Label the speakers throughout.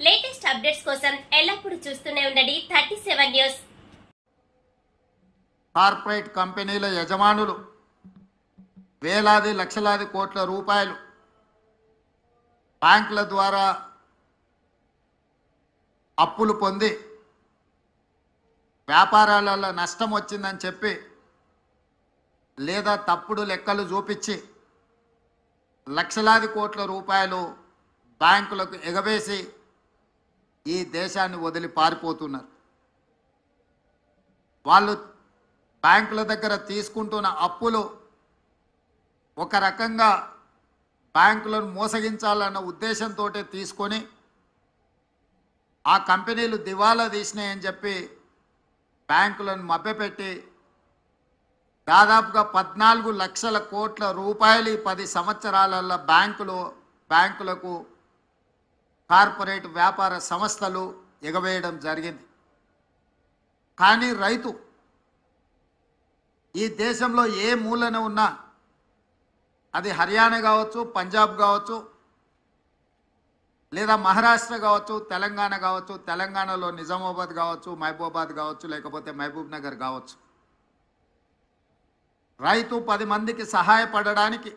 Speaker 1: Latest updates కోసం ఎల్లప్పుడూ చూస్తూనే ఉండండి 37 న్యూస్.
Speaker 2: కార్పొరేట్ కంపెనీల యజమానులు వేలాది లక్షలాది కోట్ల రూపాయలు బ్యాంకుల ద్వారా అప్పులు పొంది వ్యాపారాలలో నష్టం వచ్చిందని చెప్పి లేదా తప్పుడు లెక్కలు చూపించి లక్షలాది కోట్ల రూపాయలు బ్యాంకులకు ఎగవేసి ఈ దేశాన్ని వదిలి పారిపోతున్నారు. వాళ్ళు బ్యాంకుల దగ్గర తీసుకుంటున్న అప్పులు ఒక రకంగా బ్యాంకులను మోసగించాలన్న ఉద్దేశంతో తీసుకొని ఆ కంపెనీలు దివాలా తీసినాయని చెప్పి బ్యాంకులను మభ్యపెట్టి దాదాపుగా 14 లక్షల కోట్ల రూపాయలు 10 సంవత్సరాలలో బ్యాంకులకు కార్పొరేట్ వ్యాపార సంస్థలు ఎగవేయడం జరిగింది. కానీ రైతు ఈ దేశంలో ఏ మూలన ఉన్నా, అది హర్యానా కావచ్చు, పంజాబ్ కావచ్చు, లేదా మహారాష్ట్ర కావచ్చు, తెలంగాణ కావచ్చు, తెలంగాణలో నిజామాబాద్ కావచ్చు, మహబూబాబాద్ కావచ్చు, లేకపోతే మహబూబ్ నగర్ కావచ్చు, రైతు 10 మందికి సహాయపడడానికి,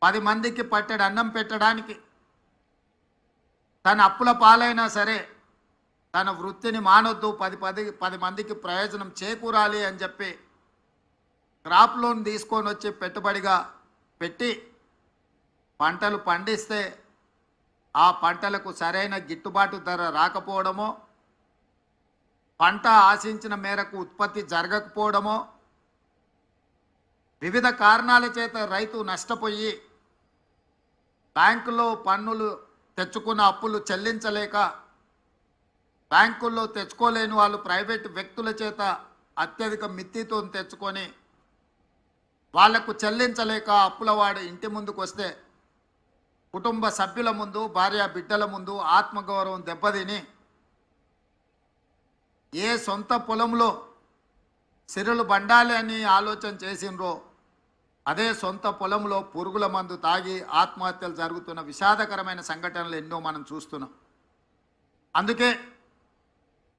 Speaker 2: 10 మందికి పట్టెడు అన్నం పెట్టడానికి, తన అప్పుల పాలైనా సరే తన వృత్తిని మానొద్దు, 10 మందికి ప్రయోజనం చేకూరాలి అని చెప్పి క్రాప్ లోన్ తీసుకొని వచ్చి పెట్టుబడిగా పెట్టి పంటలు పండిస్తే ఆ పంటలకు సరైన గిట్టుబాటు ధర రాకపోవడమో, పంట ఆశించిన మేరకు ఉత్పత్తి జరగకపోవడమో, వివిధ కారణాల చేత రైతు నష్టపోయి బ్యాంకులో పన్నులు తెచ్చుకున్న అప్పులు చెల్లించలేక, బ్యాంకుల్లో తెచ్చుకోలేని వాళ్ళు ప్రైవేటు వ్యక్తుల చేత అత్యధిక మిత్తితో తెచ్చుకొని వాళ్లకు చెల్లించలేక అప్పులవాడు ఇంటి ముందుకు వస్తే కుటుంబ సభ్యుల ముందు, భార్య బిడ్డల ముందు ఆత్మగౌరవం దెబ్బతిని ఏ సొంత పొలంలో సిరులు బండాలి అని ఆలోచన చేసినరో అదే సొంత పొలంలో పురుగుల మందు తాగి ఆత్మహత్యలు జరుగుతున్న విషాదకరమైన సంఘటనలు ఎన్నో మనం చూస్తున్నాం. అందుకే